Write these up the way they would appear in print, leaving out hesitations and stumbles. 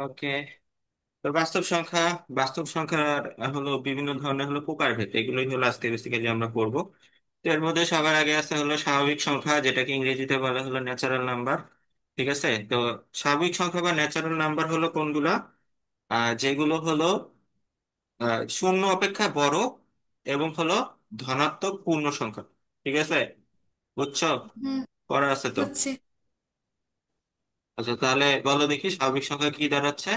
ওকে। তো বাস্তব সংখ্যার হলো বিভিন্ন ধরনের হলো প্রকারভেদ, এগুলোই হলো আজকে বেসিক্যালি আমরা করব। তো এর মধ্যে সবার আগে আছে হলো স্বাভাবিক সংখ্যা, যেটাকে ইংরেজিতে বলা হলো ন্যাচারাল নাম্বার। ঠিক আছে। তো স্বাভাবিক সংখ্যা বা ন্যাচারাল নাম্বার হলো কোনগুলা? যেগুলো হলো শূন্য অপেক্ষা বড় এবং হলো ধনাত্মক পূর্ণ সংখ্যা। ঠিক আছে, বুঝছো? হুম। পড়া আছে তো? বুঝছি। আচ্ছা, তাহলে বলো দেখি স্বাভাবিক সংখ্যা কি দাঁড়াচ্ছে।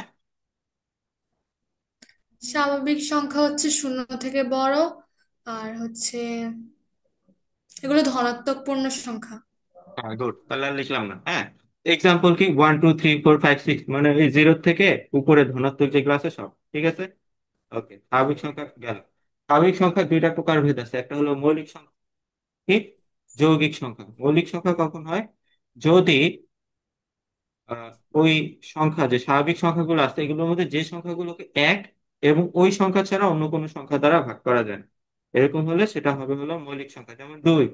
স্বাভাবিক সংখ্যা হচ্ছে শূন্য থেকে বড়, আর হচ্ছে এগুলো ধনাত্মক পূর্ণ সংখ্যা। হ্যাঁ, গুড, তাহলে আর লিখলাম না। হ্যাঁ, এক্সাম্পল কি 1 2 3 4 5 6, মানে এই জিরো থেকে উপরে ধনাত্মক যেগুলো আছে সব। ঠিক আছে। ওকে, স্বাভাবিক সংখ্যা গেল। স্বাভাবিক সংখ্যা দুইটা প্রকার ভেদ আছে, একটা হলো মৌলিক সংখ্যা, ঠিক, যৌগিক সংখ্যা। মৌলিক সংখ্যা কখন হয়? যদি আহ, ওই সংখ্যা, যে স্বাভাবিক সংখ্যাগুলো আছে এগুলোর মধ্যে যে সংখ্যাগুলোকে এক এবং ওই সংখ্যা ছাড়া অন্য কোনো সংখ্যা দ্বারা ভাগ করা যায় না, এরকম হলে সেটা হবে হলো মৌলিক সংখ্যা। যেমন দুই,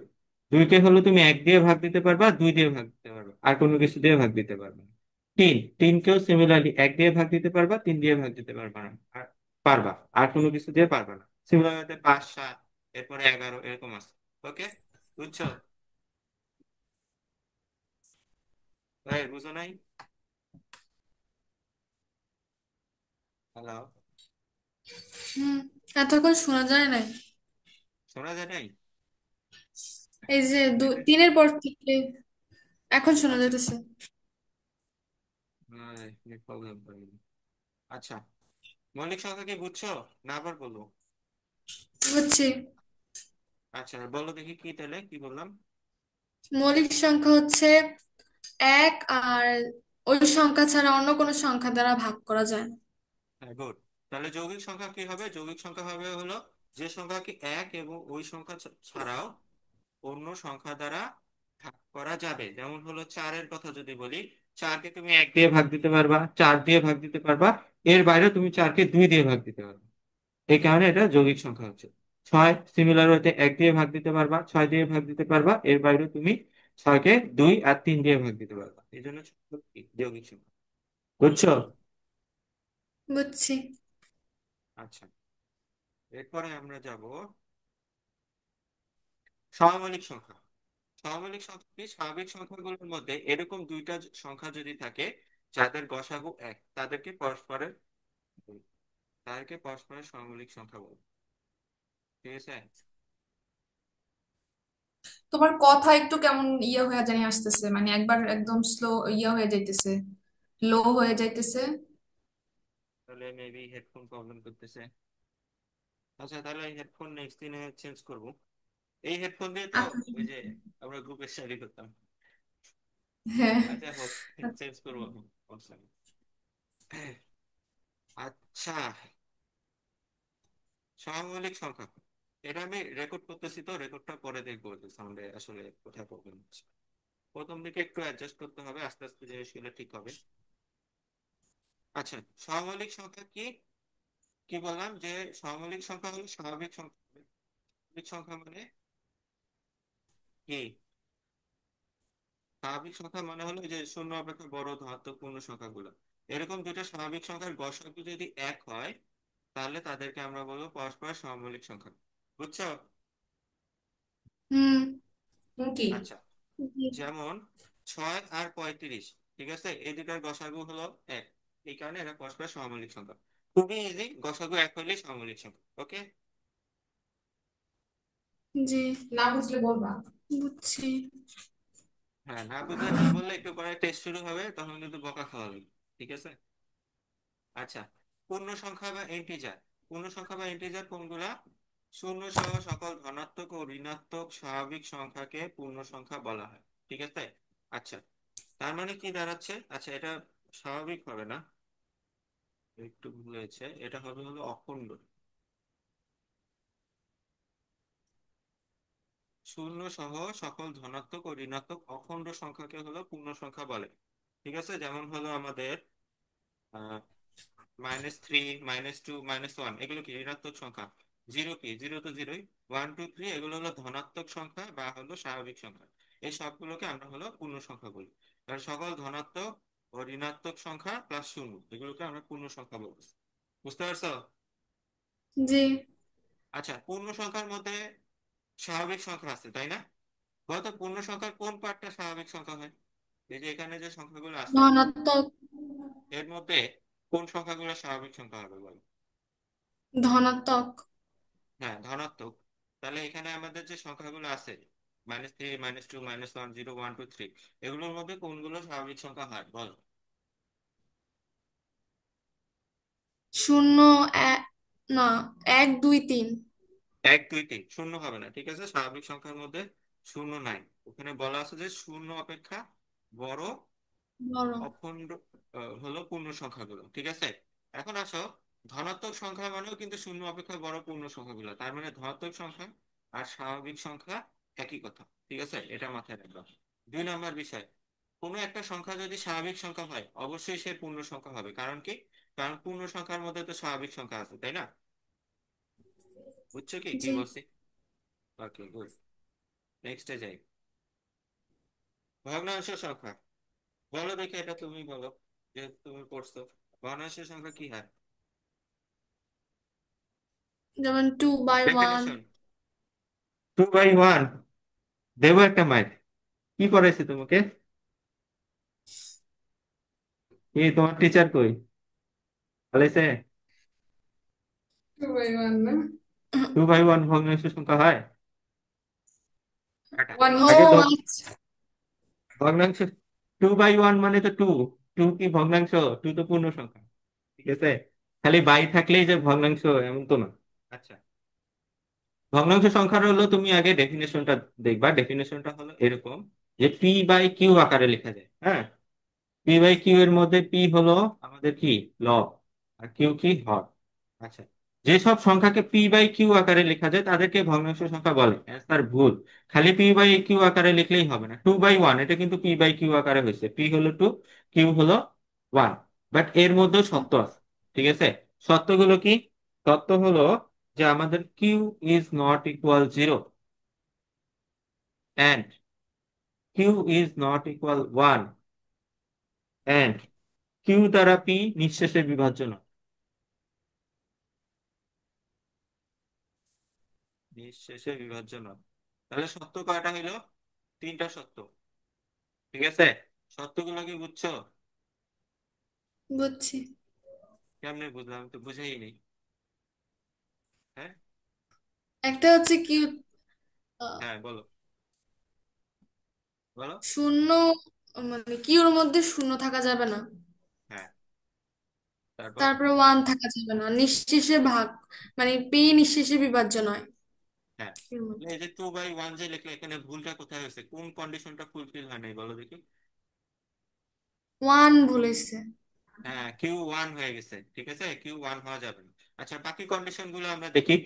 দুইকে হলো তুমি এক দিয়ে ভাগ দিতে পারবা, দুই দিয়ে ভাগ দিতে পারবা, আর কোনো কিছু দিয়ে ভাগ দিতে পারবা না। তিন, তিনকেও সিমিলারলি এক দিয়ে ভাগ দিতে পারবা, তিন দিয়ে ভাগ দিতে পারবা না, আর পারবা, আর কোনো কিছু দিয়ে পারবা না। সিমিলার পাঁচ, সাত, এরপরে 11 এরকম আছে। ওকে, বুঝছো? ভাই বুঝো নাই? হ্যালো? হুম। এতক্ষণ শোনা যায় নাই। শোনা যায় নাই? এই যে দেখে। তিনের পর থেকে এখন শোনা আচ্ছা, যাইতেছে। প্রবলেম। আচ্ছা, মৌলিক সংখ্যা কি বুঝছো না আবার বলবো? বুঝছি। আচ্ছা, বলো দেখি কি, তাহলে কি বললাম? মৌলিক সংখ্যা হচ্ছে এক, আর ওই সংখ্যা ছাড়া অন্য কোনো সংখ্যা দ্বারা ভাগ করা যায় না। হ্যাঁ, গুড। তাহলে যৌগিক সংখ্যা কি হবে? যৌগিক সংখ্যা হবে হলো যে সংখ্যাকে এক এবং ওই সংখ্যা ছাড়াও অন্য সংখ্যা দ্বারা ভাগ করা যাবে। যেমন হলো চারের কথা যদি বলি, চারকে তুমি এক দিয়ে ভাগ দিতে পারবা, চার দিয়ে ভাগ দিতে পারবা, এর বাইরে তুমি চারকে দুই দিয়ে ভাগ দিতে পারবা। এই কারণে এটা যৌগিক সংখ্যা হচ্ছে। ছয়, সিমিলার ওয়েতে এক দিয়ে ভাগ দিতে পারবা, ছয় দিয়ে ভাগ দিতে পারবা, এর বাইরে তুমি ছয়কে দুই আর তিন দিয়ে ভাগ দিতে পারবা, এই জন্য যৌগিক সংখ্যা। বুঝছো? বুঝছি। আচ্ছা, এরপরে আমরা যাব সহমৌলিক সংখ্যা। সহমৌলিক সংখ্যা কি? স্বাভাবিক সংখ্যাগুলোর মধ্যে এরকম দুইটা সংখ্যা যদি থাকে যাদের গসাগু এক, তাদেরকে পরস্পরের সহমৌলিক সংখ্যা বলে। ঠিক আছে। তোমার কথা একটু কেমন ইয়ে হয়ে জানি আসতেছে, মানে একবার একদম স্লো ইয়ে হয়ে যাইতেছে, লো হয়ে যাইতেছে। তাহলে মেবি হেডফোন প্রবলেম করতেছে। আচ্ছা, তাহলে হেডফোন নেক্সট দিনে চেঞ্জ করব। এই হেডফোন দিয়ে তো আচ্ছা। ওই যে আমরা গ্রুপে স্টাডি করতাম। হ্যাঁ। আচ্ছা, হোক, চেঞ্জ করবো এখন, সমস্যা নেই। আচ্ছা, সহমৌলিক সংখ্যা, এটা আমি রেকর্ড করতেছি, তো রেকর্ডটা পরে দেখবো যে সাউন্ডে আসলে কোথায় প্রবলেম হচ্ছে। প্রথম দিকে একটু অ্যাডজাস্ট করতে হবে, আস্তে আস্তে জিনিসগুলো ঠিক হবে। আচ্ছা, সহমৌলিক সংখ্যা কি? কি বললাম যে সহমৌলিক সংখ্যা হলো স্বাভাবিক সংখ্যা। স্বাভাবিক সংখ্যা মানে কি? স্বাভাবিক সংখ্যা মানে হলো যে শূন্য অপেক্ষা বড় ধনাত্মক পূর্ণ সংখ্যাগুলো। এরকম দুটো স্বাভাবিক সংখ্যার গসাগু যদি এক হয়, তাহলে তাদেরকে আমরা বলবো পরস্পর সহমৌলিক সংখ্যা। বুঝছো? হুম। কি? আচ্ছা, যেমন 6 আর 35, ঠিক আছে, এই দুটার গসাগু হলো এক, এই কারণে এরা পরস্পর সহমৌলিক সংখ্যা। খুবই ইজি, গসাগু এক হলেই সহমৌলিক সংখ্যা। ওকে। জি। না বুঝলে বলবা। বুঝছি। হ্যাঁ, না বুঝলে না বললে একটু পরে টেস্ট শুরু হবে, তখন কিন্তু বকা খাওয়া হবে। ঠিক আছে। আচ্ছা, পূর্ণ সংখ্যা বা ইন্টিজার। পূর্ণ সংখ্যা বা ইন্টিজার কোনগুলা? শূন্য সহ সকল ধনাত্মক ও ঋণাত্মক স্বাভাবিক সংখ্যাকে পূর্ণ সংখ্যা বলা হয়। ঠিক আছে। আচ্ছা, তার মানে কি দাঁড়াচ্ছে? আচ্ছা, এটা স্বাভাবিক হবে না, একটু ভুল হয়েছে, এটা হবে হলো অখণ্ড। শূন্য সহ সকল ধনাত্মক ও ঋণাত্মক অখণ্ড সংখ্যাকে হলো পূর্ণ সংখ্যা বলে। ঠিক আছে। যেমন হলো আমাদের -3, -2, -1, এগুলো কি ঋণাত্মক সংখ্যা। জিরো কি? জিরো তো জিরোই। 1 2 3 এগুলো হলো ধনাত্মক সংখ্যা বা হলো স্বাভাবিক সংখ্যা। এই সবগুলোকে আমরা হলো পূর্ণ সংখ্যা বলি। আর সকল ধনাত্মক ও ঋণাত্মক সংখ্যা প্লাস শূন্য, এগুলোকে আমরা পূর্ণ সংখ্যা বলতেছি। বুঝতে পারছো? জি। আচ্ছা, পূর্ণ সংখ্যার মধ্যে স্বাভাবিক সংখ্যা আছে তাই না? বলতো পূর্ণ সংখ্যার কোন পার্টটা স্বাভাবিক সংখ্যা হয়? এই যে এখানে যে সংখ্যাগুলো আছে ধনাত্মক। এর মধ্যে কোন সংখ্যাগুলো স্বাভাবিক সংখ্যা হবে বলো? ধনাত্মক। হ্যাঁ, ধনাত্মক। তাহলে এখানে আমাদের যে সংখ্যাগুলো আছে, -3, -2, -1, 0, 1, 2, 3, এগুলোর মধ্যে কোনগুলো স্বাভাবিক সংখ্যা হয় বলো? শূন্য, এক, না, 1 2 3। 1 2 3 শূন্য হবে না, ঠিক আছে? স্বাভাবিক সংখ্যার মধ্যে শূন্য নাই। ওখানে বলা আছে যে শূন্য অপেক্ষা বড় বড়। অখণ্ড হলো পূর্ণ সংখ্যাগুলো, ঠিক আছে? এখন আসো, ধনাত্মক সংখ্যা মানেও কিন্তু শূন্য অপেক্ষা বড় পূর্ণ সংখ্যাগুলো, তার মানে ধনাত্মক সংখ্যা আর স্বাভাবিক সংখ্যা একই কথা, ঠিক আছে? এটা মাথায় রাখবা। 2 নম্বর বিষয়, কোনো একটা সংখ্যা যদি স্বাভাবিক সংখ্যা হয় অবশ্যই সে পূর্ণ সংখ্যা হবে। কারণ কি? কারণ পূর্ণ সংখ্যার মধ্যে তো স্বাভাবিক সংখ্যা আছে তাই না? বুঝছো কি কি জি। বলছি? ওকে, গুড। নেক্সটে যাই। ভগ্নাংশ সংখ্যা, বলো দেখি, এটা তুমি বলো, যেহেতু তুমি পড়ছো। ভগ্নাংশের সংখ্যা কি হয়? যেমন 2/1। ডেফিনেশন। 2/1? দেবো একটা মাইক। কি পড়াইছে তোমাকে? এই তোমার টিচার কই? বলেছে 2/1 না? 2/1 ভগ্নাংশ সংখ্যা হয়? কাটা। ওয়ান ও আগে আচ্ছা। ভগ্নাংশ 2/1 মানে তো টু। টু কি ভগ্নাংশ? টু তো পূর্ণ সংখ্যা, ঠিক আছে? খালি বাই থাকলেই যে ভগ্নাংশ এমন তো না। আচ্ছা, ভগ্নাংশ সংখ্যার হলো, তুমি আগে ডেফিনেশনটা দেখবা। ডেফিনেশনটা হলো এরকম যে p/q আকারে লেখা যায়, হ্যাঁ? p/q এর মধ্যে p হলো আমাদের কি, লব, আর কিউ কি, হর। আচ্ছা, যেসব সংখ্যাকে p/q আকারে লেখা যায় তাদেরকে ভগ্নাংশ সংখ্যা বলে। অ্যান্সার ভুল। খালি p/q আকারে লিখলেই হবে না। 2/1 এটা কিন্তু p/q আকারে হয়েছে, p হলো 2, q হলো 1। বাট এর মধ্যে সত্য আছে, ঠিক আছে? সত্যগুলো কি? সত্য হলো যে আমাদের q is not equal 0, and q is not equal 1, and q দ্বারা p নিঃশেষে বিভাজ্য নয়। নিঃশেষে বিভাজ্য নয়। তাহলে সত্য কয়টা হইলো? তিনটা সত্য, ঠিক আছে? সত্যগুলো কি বুঝছো? বুঝছি। কেমনে বুঝলাম? আমি তো বুঝেই নেই। হ্যাঁ, একটা হচ্ছে কি, হ্যাঁ বলো, বলো। শূন্য, মানে কি ওর মধ্যে শূন্য থাকা যাবে না। হ্যাঁ, তারপর? তারপরে 1 থাকা যাবে না, নিঃশেষে ভাগ, মানে পি নিঃশেষে বিভাজ্য নয় হ্যাঁ, এর তাহলে মধ্যে। এই যে 2/1 যে লিখলে, এখানে ভুলটা কোথায় হয়েছে? কোন কন্ডিশনটা ফুলফিল হয় নাই বলো দেখি? 1 ভুলেছে। হ্যাঁ, Q1 হয়ে গেছে, ঠিক আছে? Q1 হওয়া যাবে না। আচ্ছা, বাকি কন্ডিশন গুলো আমরা দেখি।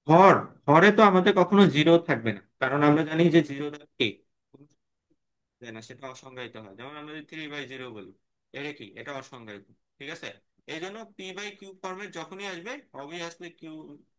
হর, হরে তো আমাদের কখনো জিরো থাকবে না, কারণ আমরা জানি যে জিরো দ্বারা কি যায় না, সেটা অসংজ্ঞায়িত হয়। যেমন আমরা যদি 3/0 বলি, এটা কি? এটা অসংজ্ঞায়িত, ঠিক আছে? এই জন্য p/q ফর্মেট যখনই আসবে অবভিয়াসলি কিউ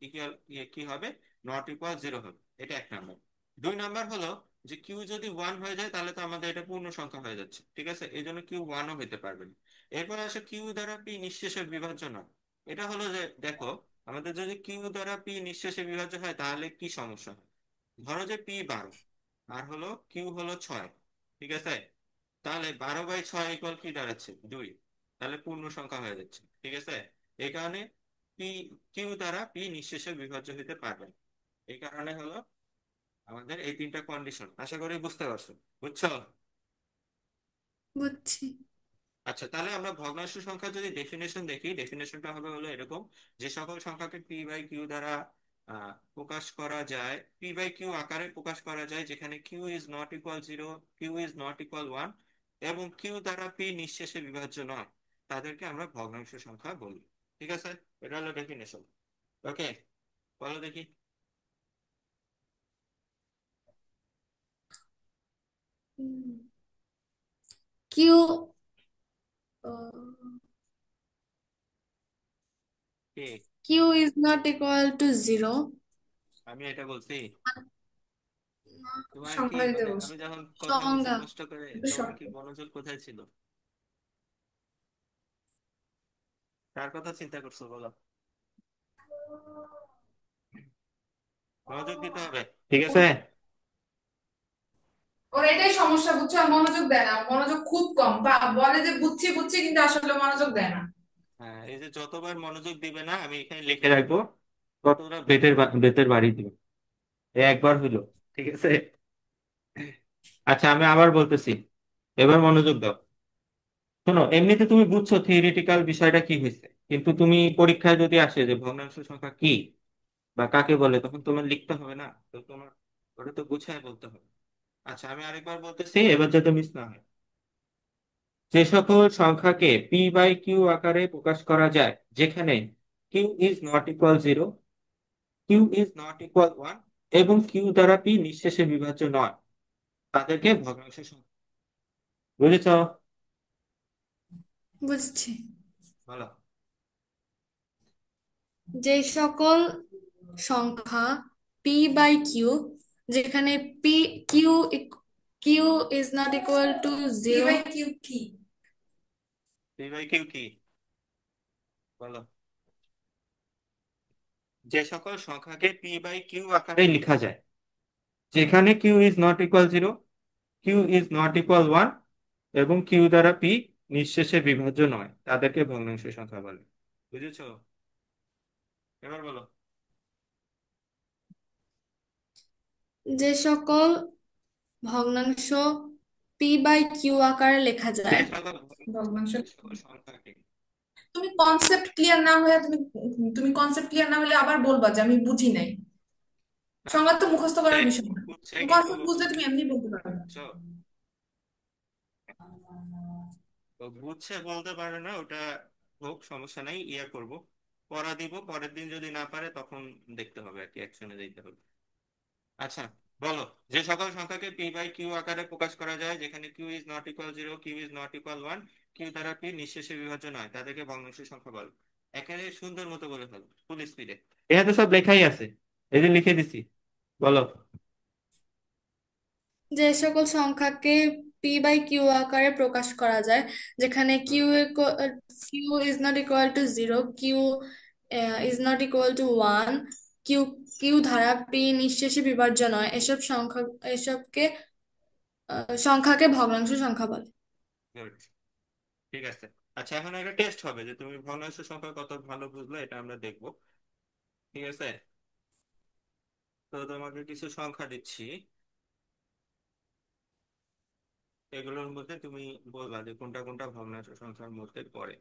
ইকুয়াল কি হবে, নট ইকুয়াল 0 হবে। এটা 1 নাম্বার। 2 নাম্বার হলো যে কিউ যদি 1 হয়ে যায় তাহলে তো আমাদের এটা পূর্ণ সংখ্যা হয়ে যাচ্ছে, ঠিক আছে? এই জন্য কিউ 1ও হতে পারবে না। এরপর আসে কিউ দ্বারা পি নিঃশেষে বিভাজ্য নয়। এটা হলো যে দেখো, আমাদের যদি কিউ দ্বারা পি নিঃশেষে বিভাজ্য হয় তাহলে কি সমস্যা হয়? ধরো যে p 12 আর হলো কিউ হলো 6, ঠিক আছে? তাহলে 12/6 ইকুয়াল কি দাঁড়াচ্ছে? 2। তাহলে পূর্ণ সংখ্যা হয়ে যাচ্ছে, ঠিক আছে? এই কারণে পি, কিউ দ্বারা পি নিঃশেষে বিভাজ্য হতে পারবে না। এই কারণে হলো আমাদের এই তিনটা কন্ডিশন। আশা করি বুঝতে পারছো, বুঝছো? বুঝছি। আচ্ছা, তাহলে আমরা ভগ্নাংশ সংখ্যা যদি ডেফিনেশন দেখি, ডেফিনেশনটা হবে হলো এরকম: যে সকল সংখ্যাকে p/q দ্বারা প্রকাশ করা যায়, p/q আকারে প্রকাশ করা যায় যেখানে Q is not equal 0, Q is not equal 1 এবং কিউ দ্বারা p নিঃশেষে বিভাজ্য নয়, তাদেরকে আমরা ভগ্নাংশ সংখ্যা বলি, ঠিক আছে? এটা হলো ডেফিনেশন। ওকে, বলো দেখি। কিউ, কি? Q is not equal to 0। আমি এটা বলছি? তোমার কি সংখ্যা দিতে মানে বলছো? আমি যখন কথা বলছি সংজ্ঞা। কষ্ট করে, এটা তোমার কি সংখ্যা। মনোযোগ কোথায় ছিল? কার কথা চিন্তা করছো বলো? মনোযোগ দিতে হবে, ঠিক আছে? ওর এটাই সমস্যা, বুঝছো, আর মনোযোগ দেয় না, মনোযোগ খুব কম, বা বলে যে বুঝছি বুঝছি কিন্তু আসলে মনোযোগ দেয় না। হ্যাঁ, এই যে যতবার মনোযোগ দিবে না আমি এখানে লিখে রাখবো, ততটা বেতের বাড়ি দিবে। এই একবার হইলো, ঠিক আছে? আচ্ছা, আমি আবার বলতেছি, এবার মনোযোগ দাও। শোনো, এমনিতে তুমি বুঝছো থিওরিটিক্যাল বিষয়টা কি হয়েছে, কিন্তু তুমি পরীক্ষায় যদি আসে যে ভগ্নাংশ সংখ্যা কি বা কাকে বলে, তখন তোমার লিখতে হবে না, তো তোমার ওটা তো গুছায় বলতে হবে। আচ্ছা, আমি আরেকবার বলতেছি, এবার যাতে মিস না হয়। যে সকল সংখ্যাকে পি বাই কিউ আকারে প্রকাশ করা যায়, যেখানে Q is not equal zero, Q is not equal one এবং কিউ দ্বারা পি নিঃশেষে বিভাজ্য নয়, তাদেরকে ভগ্নাংশ সংখ্যা। বুঝেছ? বুঝছি। বলো। যে সকল সংখ্যা পি বাই কিউ, যেখানে P Q Q is not equal to P zero. By Q কি? পি বাই কিউ কি? বলো। যে সকল সংখ্যাকে পি বাই কিউ আকারে লেখা যায়, যেখানে Q is not equal zero, Q is not equal one এবং কিউ দ্বারা পি নিঃশেষে বিভাজ্য নয়, তাদেরকে ভগ্নাংশ সংখ্যা বলে। বুঝেছো? এবার বলো। যে সকল ভগ্নাংশ পি বাই কিউ আকারে লেখা যে যায়। সকল ভগ্নাংশ। যে সকল সংখ্যাকে। তুমি কনসেপ্ট ক্লিয়ার না হয়ে তুমি কনসেপ্ট ক্লিয়ার না হলে আবার বলবা যে আমি বুঝি নাই। না, সংজ্ঞা তো মুখস্থ বুঝছে, করার বিষয় না। বুঝছে তুমি কিন্তু কনসেপ্ট বুঝলে তুমি এমনি বলতে পারবে। বুঝছো, তো বুঝছে বলতে পারে না ওটা, হোক সমস্যা নাই, ইয়ে করব, পড়া দিব, পরের দিন যদি না পারে তখন দেখতে হবে আর কি, অ্যাকশনে যেতে হবে। আচ্ছা, বলো। যে সকল সংখ্যাকে পি বাই কিউ আকারে প্রকাশ করা যায়, যেখানে Q is not equal zero, Q is not equal one, Q দ্বারা পি নিঃশেষে বিভাজ্য নয়, তাদেরকে ভগ্নাংশ সংখ্যা বলে। এখানে সুন্দর মতো বলে ফেলো, ফুল স্পিডে। এটা তো সব লেখাই আছে, এই যে লিখে দিছি। বলো। যে সকল সংখ্যাকে পি বাই কিউ আকারে প্রকাশ করা যায়, যেখানে hmm, Q is not equal to zero, Q is not equal to one, Q Q ধারা পি নিঃশেষে বিভাজ্য নয়, এসবকে সংখ্যাকে ভগ্নাংশ সংখ্যা বলে। good, ঠিক আছে। আচ্ছা, এখন একটা টেস্ট হবে যে তুমি ভগ্নাংশ সংখ্যা কত ভালো বুঝলে, এটা আমরা দেখবো, ঠিক আছে? তো তোমাকে কিছু সংখ্যা দিচ্ছি, এগুলোর মধ্যে তুমি বলবা যে কোনটা কোনটা ভগ্নাংশ সংখ্যার মধ্যে পড়ে।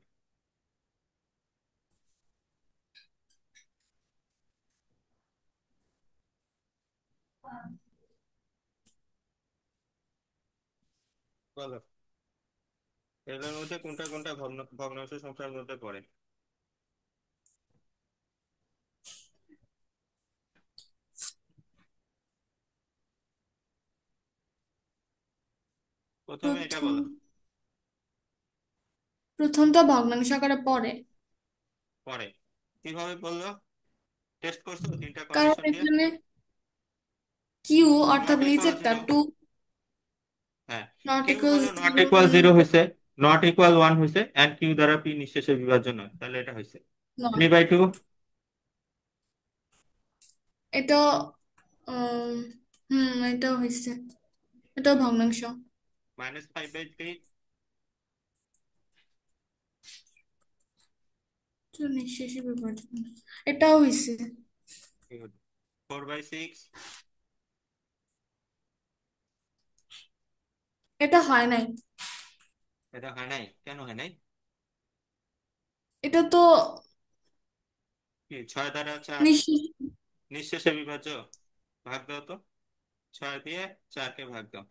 বলো, এগুলোর মধ্যে কোনটা কোনটা ভগ্নাংশ সংখ্যার মধ্যে পড়ে? প্রথমে এটা প্রথম বলো। প্রথমটা ভগ্নাংশ আকারে পড়ে, পড়ে, কিভাবে বললো? টেস্ট করছো তিনটা কারণ কন্ডিশন দিয়ে? এখানে কিউ নট অর্থাৎ ইকুয়াল নিচেরটা জিরো। টু হ্যাঁ, নট কিউ ইকুয়াল হলো নট জিরো ইকুয়াল মানে জিরো হয়েছে, নট ইকুয়াল ওয়ান হয়েছে, এন্ড কিউ দ্বারা পি নিঃশেষে বিভাজ্য নয়, তাহলে এটা হয়েছে থ্রি নয়। বাই টু এটা উম, এটাও হয়েছে, এটাও ভগ্নাংশ। মাইনাস ফাইভ বাই থ্রি তো নিঃশেষে বিভাজ্য, এটাও হয়েছে। Four by six. এটা হয় নাই। এটা হয় নাই, কেন হয় নাই? এটা তো কি, ছয় দ্বারা চার নিঃশেষ। নিঃশেষে বিভাজ্য? ভাগ দাও তো, ছয় দিয়ে চারকে ভাগ দাও,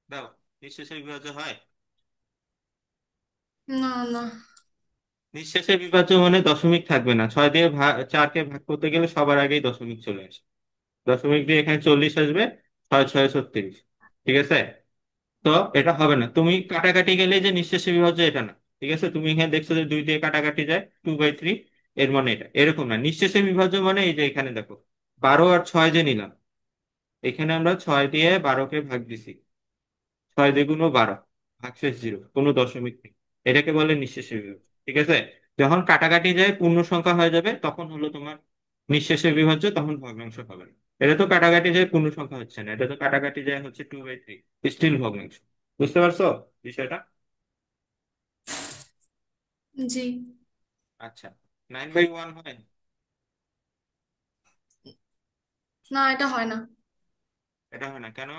দাও, নিঃশেষে বিভাজ্য হয়? না না। নিঃশেষে বিভাজ্য মানে দশমিক থাকবে না, ছয় দিয়ে চারকে ভাগ করতে গেলে সবার আগেই দশমিক চলে আসে, দশমিক দিয়ে এখানে 40 আসবে, ছয় ছয় 36, ঠিক আছে? তো এটা হবে না, তুমি কাটাকাটি গেলে যে নিঃশেষে বিভাজ্য এটা না, ঠিক আছে? তুমি এখানে দেখছো যে দুই দিয়ে কাটাকাটি যায়, টু বাই থ্রি, এর মানে এটা এরকম না। নিঃশেষে বিভাজ্য মানে এই যে এখানে দেখো, 12 আর 6 যে নিলাম, এখানে আমরা 6 দিয়ে 12কে ভাগ দিছি, 6 দ্বিগুণ 12, ভাগশেষ জিরো, কোনো দশমিক নেই, এটাকে বলে নিঃশেষে বিভাজ্য, ঠিক আছে? যখন কাটাকাটি যায় পূর্ণ সংখ্যা হয়ে যাবে তখন হলো তোমার নিঃশেষে বিভাজ্য, তখন ভগ্নাংশ হবে না। এটা তো কাটাকাটি যায় পূর্ণ সংখ্যা হচ্ছে না, এটা তো কাটাকাটি যায় হচ্ছে 2/3, স্টিল ভগ্নাংশ। বুঝতে পারছো বিষয়টা? জি। আচ্ছা, 9/1 হয়? না, এটা হয় না। এটা হয় না কেন?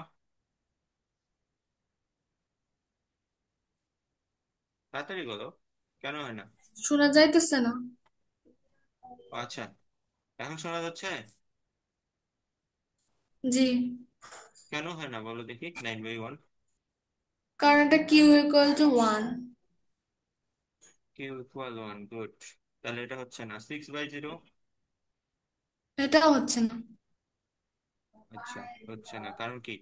তাড়াতাড়ি বলো, কেন হয় না? শোনা যাইতেছে না। ও আচ্ছা, এখন শোনা যাচ্ছে? জি। কেন হয় না বলো দেখি 9/1? কারণ এটা Q equal to one. Q=1, good. তাহলে এটা হচ্ছে না 6/0? এটাও হচ্ছে না। আচ্ছা, হচ্ছে না কারণ কি?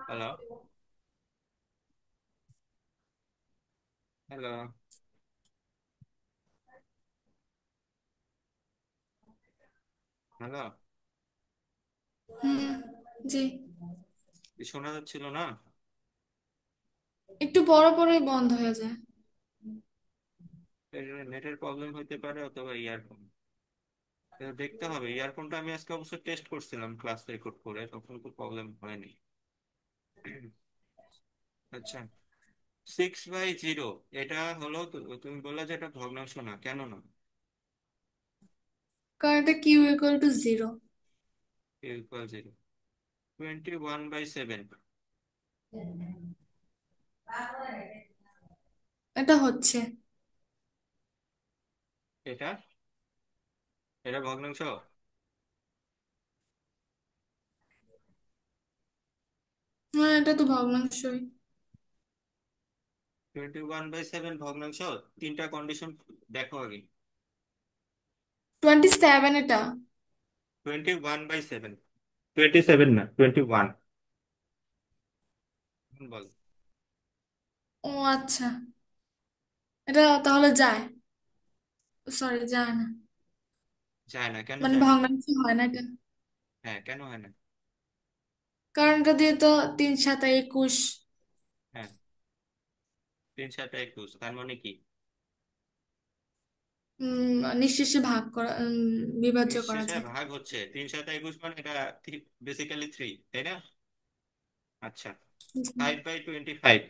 হ্যালো? হ্যালো? হ্যালো? হুম। জি। শোনা যাচ্ছিল না? একটু বড় বড়ই বন্ধ হয়ে যায়। নেটের প্রবলেম হতে পারে অথবা ইয়ারফোন। দেখতে হবে, ইয়ারফোনটা আমি আজকে অবশ্য টেস্ট করছিলাম ক্লাস রেকর্ড করে, তখন কোনো প্রবলেম হয়নি। আচ্ছা, 6/0 এটা হলো তুমি বললে যে এটা ভগ্নাংশ না, কেন না? কারণ এটা Q equal to zero. Q=0, 21/7 এটা হচ্ছে। এটা এটা ভগ্নাংশ? হ্যাঁ, এটা তো ভগ্নাংশই। 21/7 ভগ্নাংশ? তিনটা কন্ডিশন দেখো আগে। 27 এটা। 21/7, 27 না 21, বল। ও আচ্ছা, এটা তাহলে যায়। সরি, যায় না। যায় না কেন মানে যায় না? ভগ্নাংশ হয় না এটা। হ্যাঁ, কেন হয় না? কারণ এটা দিয়ে তো 3 × 7 = 21। হ্যাঁ, 3 × 7 = 21, তার মানে কি? নিঃশেষে ভাগ করা, বিভাজ্য করা নিঃশেষে যায়। ভাগ হচ্ছে 3 × 7 = 21, মানে এটা বেসিক্যালি 3, তাই না? আচ্ছা, জি। 5/25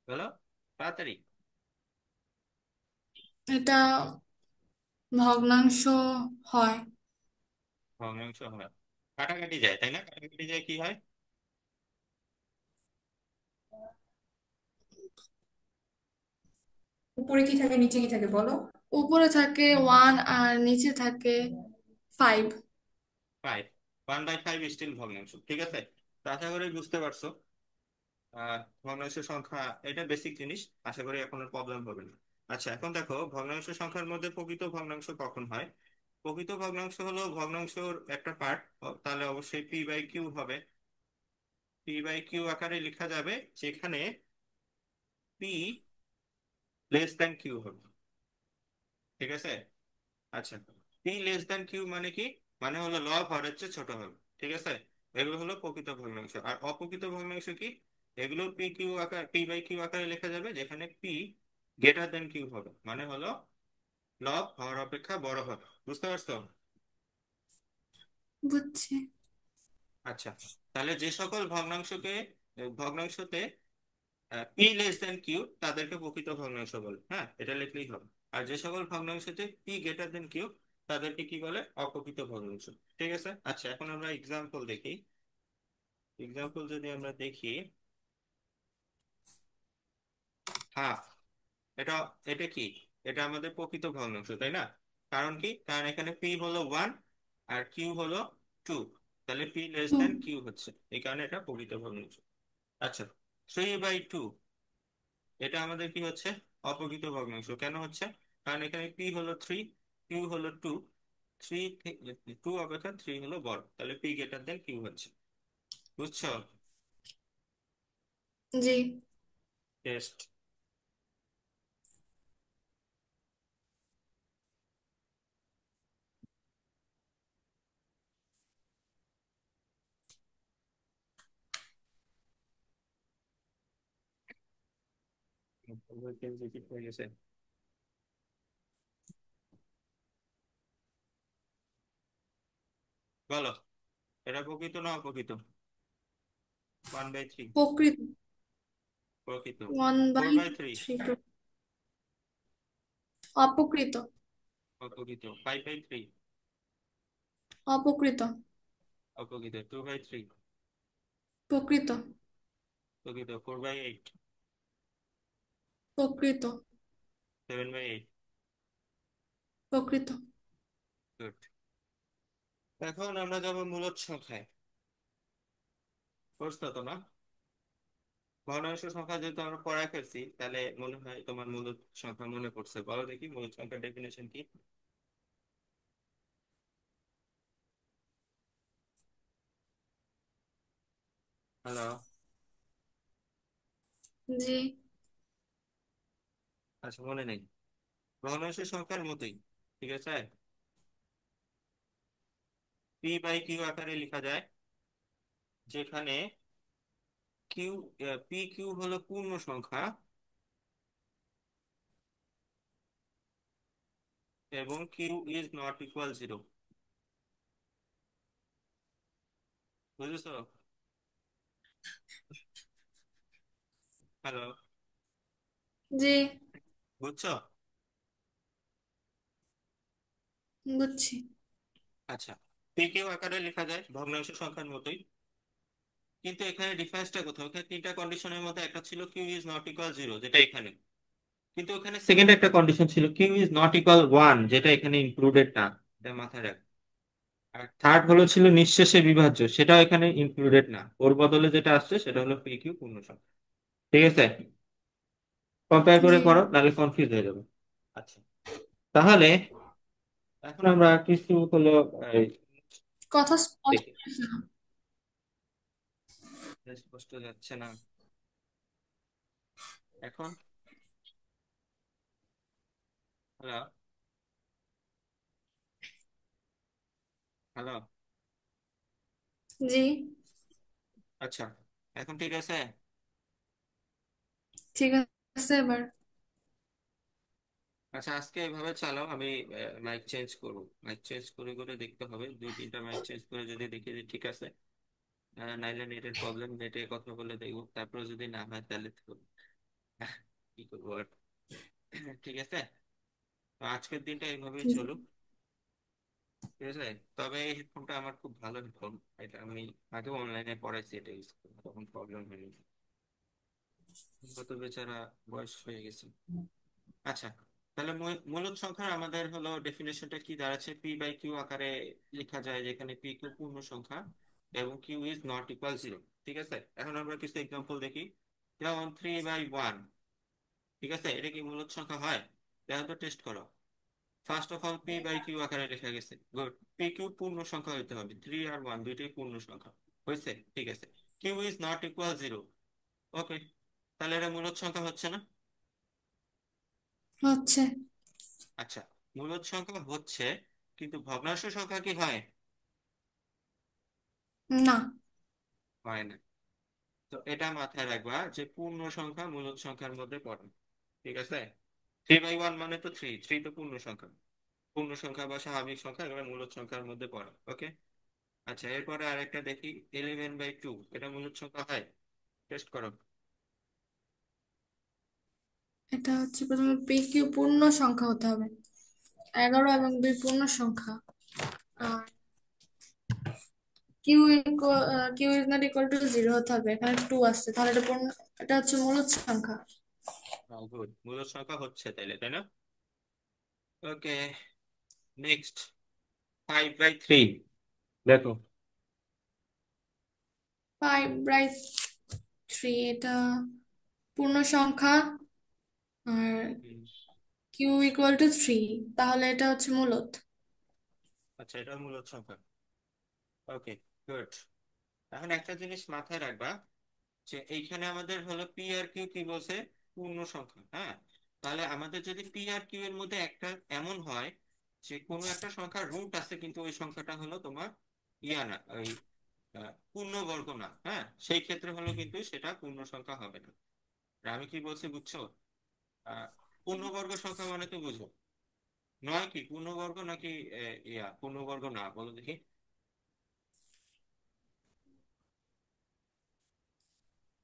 বলো তাড়াতাড়ি। এটা ভগ্নাংশ হয়। ভগ্নাংশ হয়, কাটাকাটি যায় তাই না? কাটাকাটি যায় কি হয়? উপরে কি থাকে নিচে কি থাকে বলো? উপরে থাকে ওয়ান আর নিচে থাকে ফাইভ। 5, 1/5 স্টিল ভগ্নাংশ, ঠিক আছে। তো আশা করি বুঝতে পারছো। ভগ্নাংশ সংখ্যা এটা বেসিক জিনিস, আশা করি এখন আর প্রবলেম হবে না। আচ্ছা, এখন দেখো ভগ্নাংশ সংখ্যার মধ্যে প্রকৃত ভগ্নাংশ কখন হয়। প্রকৃত ভগ্নাংশ হলো ভগ্নাংশের একটা পার্ট, তাহলে অবশ্যই P/Q হবে। P/Q আকারে লেখা যাবে, যেখানে P q হবে, ঠিক আছে। আচ্ছা, P q মানে কি? মানে হলো লব হরের চেয়ে ছোট হবে, ঠিক আছে। এগুলো হলো প্রকৃত ভগ্নাংশ। আর অপ্রকৃত ভগ্নাংশ কি? এগুলো P/Q আকারে লেখা যাবে, যেখানে P Q হবে, মানে হলো লব হর অপেক্ষা বড় হবে। বুঝতে পারছো? বুঝছি। আচ্ছা, তাহলে যে সকল ভগ্নাংশতে P q তাদেরকে প্রকৃত ভগ্নাংশ বলে, হ্যাঁ এটা লিখলেই হবে। আর যে সকল ভগ্নাংশতে P Q তাদেরকে কি বলে? অপ্রকৃত ভগ্নাংশ, ঠিক আছে। আচ্ছা, এখন আমরা এক্সাম্পল দেখি। এক্সাম্পল যদি আমরা দেখি, হাফ, এটা এটা কি? এটা আমাদের প্রকৃত ভগ্নাংশ, তাই না? কারণ কি? কারণ এখানে P হলো 1 আর Q হলো 2, তাহলে P< Q হচ্ছে, এই কারণে এটা প্রকৃত ভগ্নাংশ। আচ্ছা, 3/2 এটা আমাদের কি হচ্ছে? অপ্রকৃত ভগ্নাংশ। কেন হচ্ছে? কারণ এখানে P হলো 3, Q হলো 2, 3 2 অপেক্ষা 3 হলো বড়, তাহলে P>Q হচ্ছে। বুঝছো? জি। টেস্ট। রিপিট হয়ে গেছে। বলো, এটা প্রকৃত না অপ্রকৃত? 1/3। প্রকৃত। প্রকৃত। One four by by three three অপকৃত। অপ্রকৃত। 5/3 অপকৃত। অপ্রকৃত। 2/3 প্রকৃত। প্রকৃত। 4/8 প্রকৃত। 7/8 প্রকৃত। গুড। এখন আমরা যাবো মূলদ সংখ্যায়। বুঝতো তো না? ভগ্নাংশ সংখ্যা যেহেতু আমরা পড়ায় ফেলছি, তাহলে মনে হয় তোমার মূলদ সংখ্যা মনে পড়ছে। বলো দেখি মূলদ সংখ্যার ডেফিনেশন কি? হ্যালো? জি। আচ্ছা, মনে নেই। ভগ্নাংশ সংখ্যার মতোই, ঠিক আছে, পি বাই কিউ আকারে লেখা যায়, যেখানে কিউ, পি কিউ হলো পূর্ণ সংখ্যা এবং Q is not equal zero. বুঝেছো? হ্যালো? জি। বুঝছো? বুঝছি। আচ্ছা, পি কিউ আকারে লেখা যায় ভগ্নাংশ সংখ্যার মতোই, কিন্তু এখানে ডিফারেন্সটা কোথাও? এখানে তিনটা কন্ডিশনের মধ্যে একটা ছিল Q is not equal zero, যেটা এখানে, কিন্তু ওখানে সেকেন্ড একটা কন্ডিশন ছিল Q is not equal one, যেটা এখানে ইনক্লুডেড না। এটা মাথায় রাখ। আর থার্ড হলো ছিল নিঃশেষে বিভাজ্য, সেটাও এখানে ইনক্লুডেড না। ওর বদলে যেটা আসছে সেটা হলো পি কিউ পূর্ণ সংখ্যা। ঠিক আছে, কম্পেয়ার করে জি। পড়ো, নাহলে কনফিউজ হয়ে যাবে। আচ্ছা, তাহলে এখন আমরা কিছু হলো এই, কথা স্পষ্ট দেখি। হচ্ছে না। স্পষ্ট যাচ্ছে না এখন? হ্যালো? হ্যালো? জি। আচ্ছা, এখন ঠিক আছে? ঠিক আছে এবার। আচ্ছা, আজকে এভাবে চালাও, আমি মাইক চেঞ্জ করবো। মাইক চেঞ্জ করে করে দেখতে হবে, দুই তিনটা মাইক চেঞ্জ করে যদি দেখি যে ঠিক আছে, নাইলে নেটের প্রবলেম, নেটে কথা বলে দেখবো, তারপরে যদি না হয় তাহলে তো কি করবো আর। ঠিক আছে, তো আজকের দিনটা এইভাবেই জি। চলুক। ঠিক আছে, তবে এই হেডফোনটা আমার খুব ভালো হেডফোন। এটা আমি আগেও অনলাইনে পড়াইছি, এটা ইউজ করি, তখন প্রবলেম হয়নি। তো বেচারা বয়স হয়ে গেছে। আচ্ছা, তাহলে মূলদ সংখ্যার আমাদের হলো ডেফিনেশনটা কি দাঁড়াচ্ছে? পি বাই কিউ আকারে লেখা যায়, যেখানে পি কিউ পূর্ণ সংখ্যা এবং Q is not equal zero. ঠিক আছে, এখন আমরা কিছু এক্সাম্পল দেখি। যেমন 3/1, ঠিক আছে, এটা কি মূলদ সংখ্যা হয়? দেখো তো, টেস্ট করো। First of all P by Q আকারে লেখা গেছে, গুড। পি কিউ পূর্ণ সংখ্যা হইতে হবে, 3 আর 1 দুইটাই পূর্ণ সংখ্যা। হয়েছে? ঠিক আছে। Q is not equal zero, okay, তাহলে এটা মূলদ সংখ্যা হচ্ছে না? হচ্ছে। আচ্ছা, মূলদ সংখ্যা হচ্ছে, কিন্তু ভগ্নাংশ সংখ্যা কি হয়? না। হয় না। তো এটা মাথায় রাখবা যে পূর্ণ সংখ্যা মূলদ সংখ্যার মধ্যে পড়ে। ঠিক আছে, 3/1 মানে তো থ্রি, থ্রি তো পূর্ণ সংখ্যা। পূর্ণ সংখ্যা বা স্বাভাবিক সংখ্যা এগুলো মূলদ সংখ্যার মধ্যে পড়ে। ওকে। আচ্ছা, এরপরে আরেকটা দেখি, 11/2, এটা মূলদ সংখ্যা হয়? টেস্ট করো। এটা হচ্ছে প্রথমে পি কিউ পূর্ণ সংখ্যা হতে হবে। 11 এবং 2 পূর্ণ সংখ্যা। আর Q is not equal to 0 হতে হবে, এখানে 2 আসছে, তাহলে এটা পূর্ণ। এটা হচ্ছে মূলদ সংখ্যা। গুড, মূলদ সংখ্যা হচ্ছে তাইলে, তাই না? ওকে, নেক্সট, 5/3, দেখো। 5/3 এটা পূর্ণ সংখ্যা। আর হুম, কিউ ইকুয়াল টু 3, তাহলে এটা হচ্ছে মূলদ। আচ্ছা, এটা মূলদ সংখ্যা। ওকে, গুড। এখন একটা জিনিস মাথায় রাখবা, যে এইখানে আমাদের হলো পি আর কিউ কি বলছে? পূর্ণ সংখ্যা, হ্যাঁ। তাহলে আমাদের যদি পি আর কিউ এর মধ্যে একটা এমন হয় যে কোনো একটা সংখ্যার রুট আছে, কিন্তু ওই সংখ্যাটা হলো তোমার ইয়া না, ওই পূর্ণবর্গ না, হ্যাঁ, সেই ক্ষেত্রে হলো কিন্তু সেটা পূর্ণ সংখ্যা হবে না। আর আমি কি বলছি বুঝছো? আহ, পূর্ণবর্গ সংখ্যা মানে তো বুঝো, নয় কি পূর্ণবর্গ নাকি পূর্ণবর্গ না, বলো দেখি।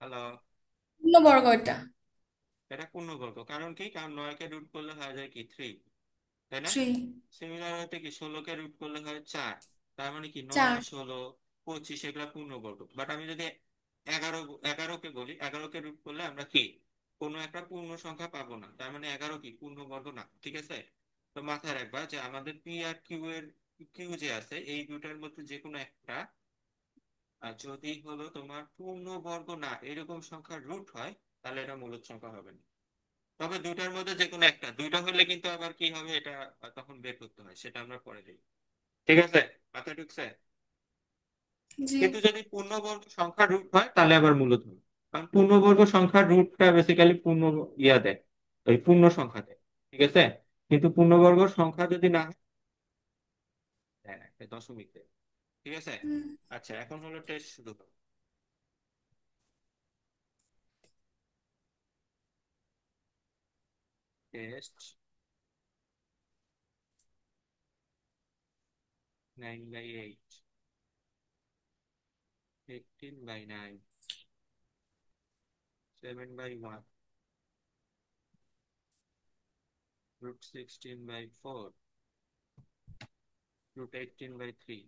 হ্যালো। পূর্ণবর্গ এটা। এটা পূর্ণবর্গ, কারণ কি, কারণ 9 কে রুট করলে হয়ে যায় কি 3, তাই না? 3। সিমিলার হতে কি 16 কে রুট করলে হয় 4, তার মানে কি 9, 4। 16, 25 এগুলা পূর্ণবর্গ। বাট আমি যদি 11, 11কে বলি, 11কে রুট করলে আমরা কি কোনো একটা পূর্ণ সংখ্যা পাবো না, তার মানে 11 কি পূর্ণবর্গ না, ঠিক আছে? তো মাথায় রাখবা যে আমাদের পি আর কিউ এর, কিউ যে আছে এই দুটার মধ্যে যে কোনো একটা যদি হলো তোমার পূর্ণবর্গ না এরকম সংখ্যার রুট হয়, তাহলে এটা মূলদ সংখ্যা হবে না। তবে দুটার মধ্যে যে কোনো একটা, দুইটা হলে কিন্তু আবার কি হবে এটা তখন বের করতে হয়, সেটা আমরা পরে দেখি, ঠিক আছে? মাথায় ঢুকছে? জি। কিন্তু যদি পূর্ণবর্গ সংখ্যার রুট হয় তাহলে আবার মূলদ হবে, কারণ পূর্ণবর্গ সংখ্যার রুটটা বেসিক্যালি পূর্ণ দেয়, ওই পূর্ণ সংখ্যা দেয়, ঠিক আছে? কিন্তু পূর্ণবর্গ সংখ্যা যদি না হয়, দেয় না, একটা দশমিক দেয়, ঠিক আছে? হুম। আচ্ছা, এখন হলো টেস্ট শুরু করো। টেস্ট 9/8, 18/9, 7/1, √16/4, √18/3।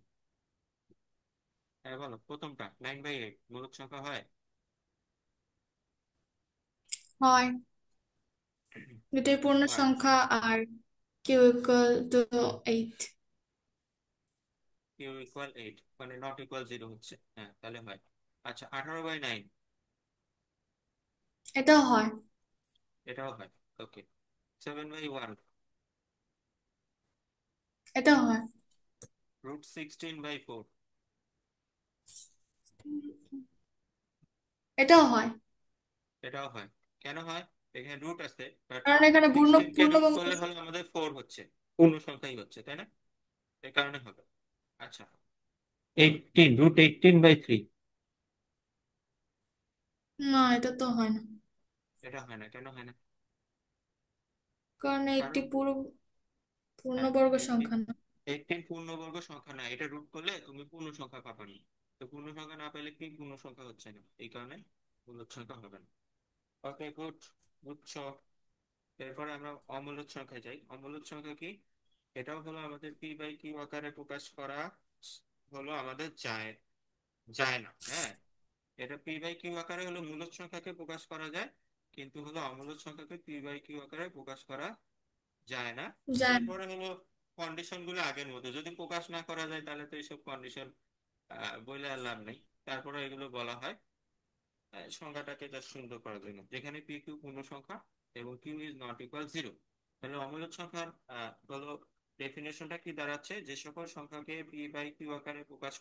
হ্যাঁ বলো, প্রথমটা 9/8 মূলদ সংখ্যা হয়? হয়, দুটোই পূর্ণ হয়। সংখ্যা। আর কিউ ইকুয়াল টু 8। q = 8 মানে নট ইকুয়াল 0 হচ্ছে, হ্যাঁ তাহলে হয়। আচ্ছা, 18/9, এটাও হয়। এটাও হয়। ওকে। 7/1, এটাও হয়। √16/4, এটাও হয়, এটাও হয়। কেন হয়? এখানে রুট আছে, বাট কারণ এখানে পূর্ণ 16 কে রুট পূর্ণবঙ্গ। করলে হলো আমাদের 4 হচ্ছে, পূর্ণ সংখ্যাই হচ্ছে, তাই না? এই কারণে হবে। আচ্ছা, 18, √18/3, না, এটা তো হয় না, এটা হয় না, কেন হয় না? কারণ কারণ এইটি পুরো হ্যাঁ, পূর্ণবর্গ 18, সংখ্যা না। 18 পূর্ণবর্গ সংখ্যা না, এটা রুট করলে তুমি পূর্ণ সংখ্যা পাবে না। তো পূর্ণ সংখ্যা না পেলে কি পূর্ণ সংখ্যা হচ্ছে না, এই কারণে মূলদ সংখ্যা হবে না। ওকে, গুড, বুঝছো? এরপরে আমরা অমূলদ সংখ্যায় যাই। অমূলদ সংখ্যা কি? এটাও হলো আমাদের p/q আকারে প্রকাশ করা হলো আমাদের যায়, যায় না, হ্যাঁ। এটা p/q আকারে হলো মূলদ সংখ্যাকে প্রকাশ করা যায়, কিন্তু হলো অমূলদ সংখ্যাকে p/q আকারে প্রকাশ করা যায় না। যায় না। এরপরে হলো কন্ডিশন গুলো আগের মতো, যদি প্রকাশ না করা যায় তাহলে তো এইসব কন্ডিশন বলে আর লাভ নেই, তারপরে এগুলো বলা হয় সংখ্যাটাকে জাস্ট সুন্দর করার জন্য, যেখানে পি কিউ পূর্ণ সংখ্যা এবং কিউ ইজ নট ইকুয়াল 0। তাহলে অমূলদ সংখ্যার হলো ডেফিনেশনটা কি দাঁড়াচ্ছে, যে সকল সংখ্যাকে p/q আকারে প্রকাশ